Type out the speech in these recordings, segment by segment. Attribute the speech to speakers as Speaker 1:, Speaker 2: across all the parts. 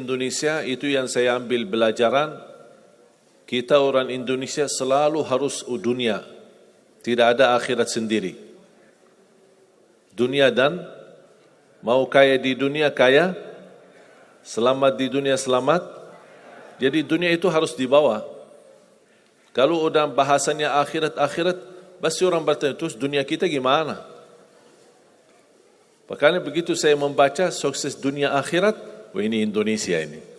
Speaker 1: Indonesia, itu yang saya ambil pelajaran. Kita orang Indonesia selalu harus dunia. Tidak ada akhirat sendiri. Dunia dan mau kaya di dunia kaya, selamat di dunia selamat. Jadi dunia itu harus dibawa. Kalau udah bahasanya akhirat, pasti orang bertanya, terus dunia kita gimana? Makanya begitu saya membaca sukses dunia akhirat, wah ini Indonesia ini.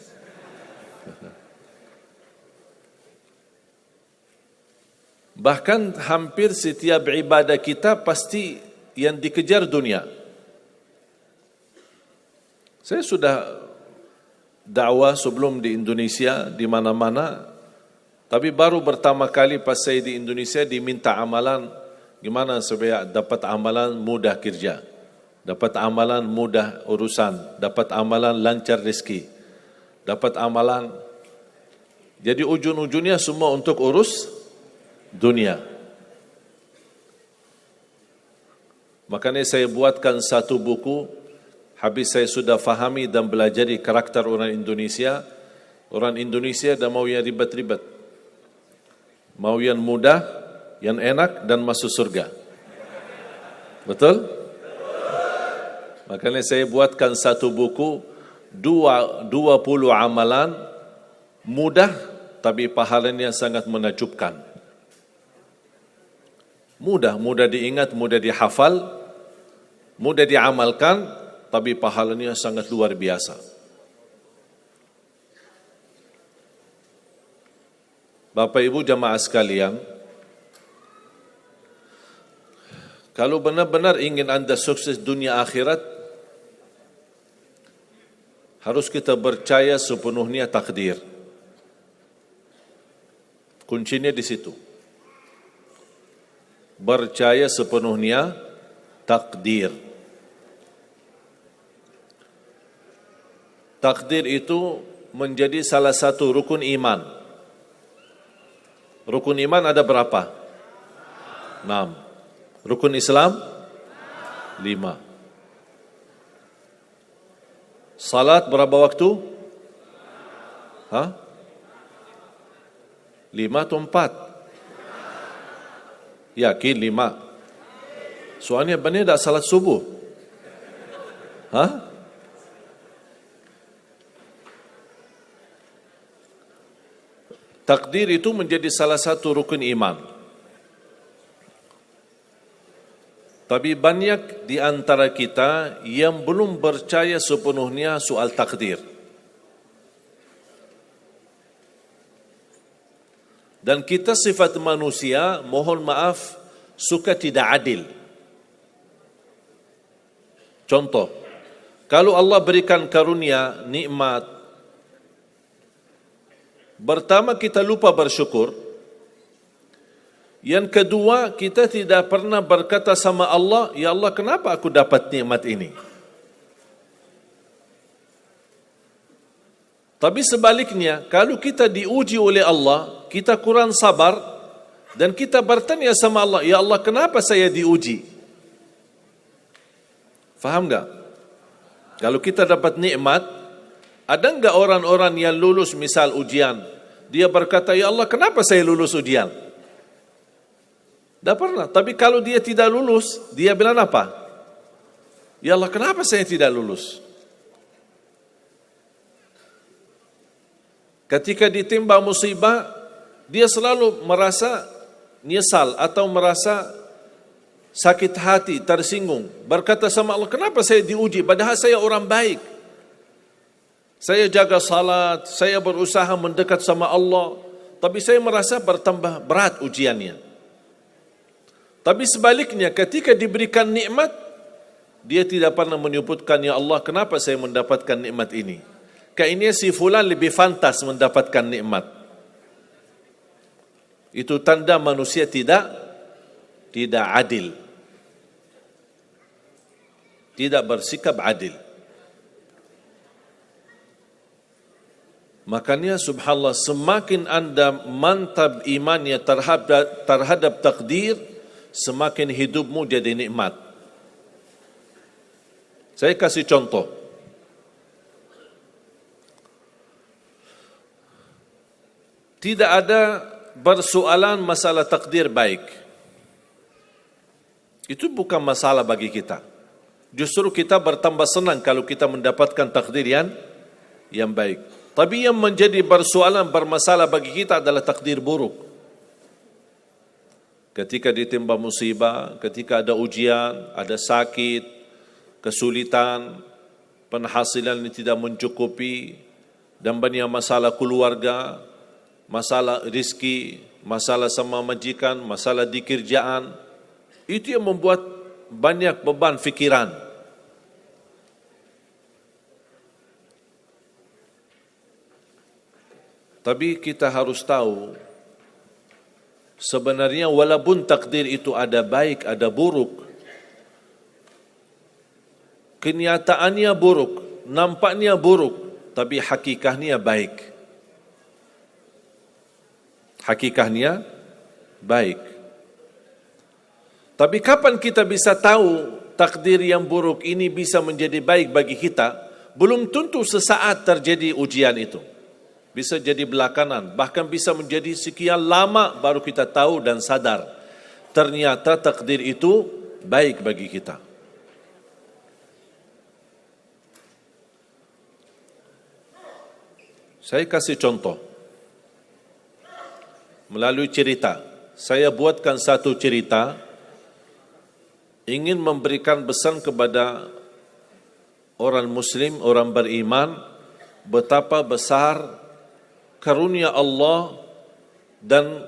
Speaker 1: Bahkan hampir setiap ibadah kita pasti yang dikejar dunia. Saya sudah dakwah sebelum di Indonesia, di mana-mana, tapi baru pertama kali pas saya di Indonesia diminta amalan, gimana supaya dapat amalan mudah kerja, dapat amalan mudah urusan, dapat amalan lancar rezeki, dapat amalan. Jadi ujung-ujungnya semua untuk urus dunia. Makanya saya buatkan satu buku. Habis saya sudah fahami dan belajari karakter orang Indonesia. Orang Indonesia dah mau yang ribet-ribet, mau yang mudah, yang enak dan masuk surga. Betul? Makanya saya buatkan satu buku, 20 amalan mudah tapi pahalanya sangat menakjubkan. Mudah diingat, mudah dihafal, mudah diamalkan, tapi pahalanya sangat luar biasa. Bapak Ibu jamaah sekalian, kalau benar-benar ingin Anda sukses dunia akhirat, harus kita percaya sepenuhnya takdir. Kuncinya di situ. Percaya sepenuhnya takdir. Takdir itu menjadi salah satu rukun iman. Rukun iman ada berapa? 6. Rukun Islam? 5. Salat berapa waktu? 5 atau 4? Yakin 5. Soalnya benar tak salat subuh. Takdir itu menjadi salah satu rukun iman. Tapi banyak di antara kita yang belum percaya sepenuhnya soal takdir. Dan kita sifat manusia, mohon maaf, suka tidak adil. Contoh, kalau Allah berikan karunia, nikmat, pertama kita lupa bersyukur. Yang kedua, kita tidak pernah berkata sama Allah, ya Allah kenapa aku dapat nikmat ini? Tapi sebaliknya, kalau kita diuji oleh Allah, kita kurang sabar, dan kita bertanya sama Allah, ya Allah kenapa saya diuji? Faham tak? Kalau kita dapat nikmat, ada enggak orang-orang yang lulus misal ujian, dia berkata, ya Allah kenapa saya lulus ujian? Tak pernah. Tapi kalau dia tidak lulus, dia bilang apa? Ya Allah kenapa saya tidak lulus? Ketika ditimpa musibah, dia selalu merasa nyesal atau merasa sakit hati, tersinggung. Berkata sama Allah, kenapa saya diuji? Padahal saya orang baik. Saya jaga salat, saya berusaha mendekat sama Allah. Tapi saya merasa bertambah berat ujiannya. Tapi sebaliknya, ketika diberikan nikmat, dia tidak pernah menyebutkan, ya Allah kenapa saya mendapatkan nikmat ini? Kayaknya si fulan lebih fantas mendapatkan nikmat. Itu tanda manusia tidak adil. Tidak bersikap adil. Makanya subhanallah, semakin anda mantap imannya terhadap takdir, semakin hidupmu jadi nikmat. Saya kasih contoh. tidak ada persoalan masalah takdir baik. Itu bukan masalah bagi kita. Justru kita bertambah senang kalau kita mendapatkan takdir yang baik. Tapi yang menjadi persoalan bermasalah bagi kita adalah takdir buruk. Ketika ditimpa musibah, ketika ada ujian, ada sakit, kesulitan, penghasilan yang tidak mencukupi, dan banyak masalah keluarga, masalah rezeki, masalah sama majikan, masalah di kerjaan, itu yang membuat banyak beban fikiran. Tapi kita harus tahu, sebenarnya walaupun takdir itu ada baik, ada buruk, kenyataannya buruk, nampaknya buruk, tapi hakikahnya baik. Hakikahnya baik. Tapi kapan kita bisa tahu takdir yang buruk ini bisa menjadi baik bagi kita? Belum tentu sesaat terjadi ujian itu. Bisa jadi belakangan, bahkan bisa menjadi sekian lama baru kita tahu dan sadar ternyata takdir itu baik bagi kita. Saya kasih contoh melalui cerita. Saya buatkan satu cerita ingin memberikan pesan kepada orang muslim, orang beriman, betapa besar karunia Allah dan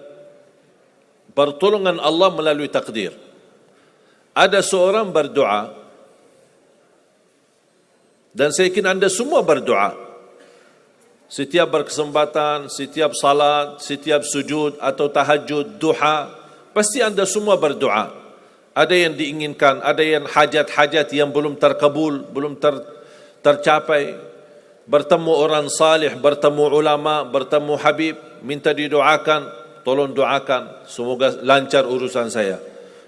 Speaker 1: pertolongan Allah melalui takdir. Ada seorang berdoa, dan saya yakin anda semua berdoa. Setiap berkesempatan, setiap salat, setiap sujud atau tahajud, duha, pasti anda semua berdoa. Ada yang diinginkan, ada yang hajat-hajat yang belum terkabul, belum tercapai. Bertemu orang salih, bertemu ulama, bertemu habib, minta didoakan, tolong doakan, semoga lancar urusan saya,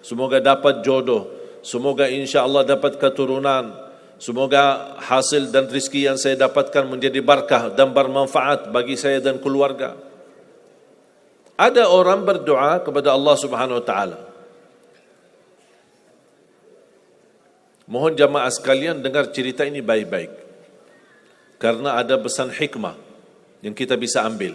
Speaker 1: semoga dapat jodoh, semoga insya-Allah dapat keturunan, semoga hasil dan rezeki yang saya dapatkan menjadi berkah dan bermanfaat bagi saya dan keluarga. Ada orang berdoa kepada Allah Subhanahu wa taala. Mohon jamaah sekalian dengar cerita ini baik-baik, karena ada pesan hikmah yang kita bisa ambil.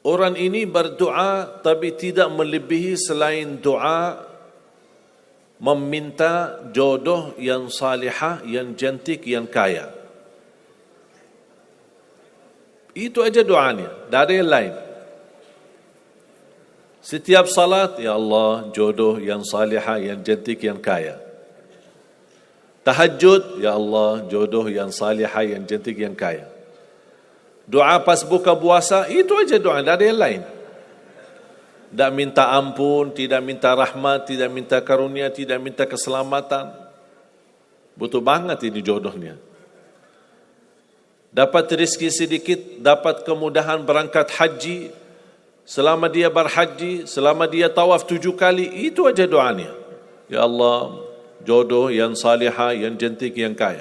Speaker 1: Orang ini berdoa tapi tidak melebihi selain doa meminta jodoh yang salihah, yang cantik, yang kaya. Itu aja doanya, tak ada yang lain. Setiap salat, ya Allah, jodoh yang salihah, yang cantik, yang kaya. Tahajud, ya Allah, jodoh yang salihah, yang cantik, yang kaya. Doa pas buka puasa, itu aja doa, tidak ada yang lain. Tidak minta ampun, tidak minta rahmat, tidak minta karunia, tidak minta keselamatan. Butuh banget ini jodohnya. Dapat rezeki sedikit, dapat kemudahan berangkat haji. Selama dia berhaji, selama dia tawaf 7 kali, itu aja doanya. Ya Allah, jodoh yang salihah, yang cantik, yang kaya.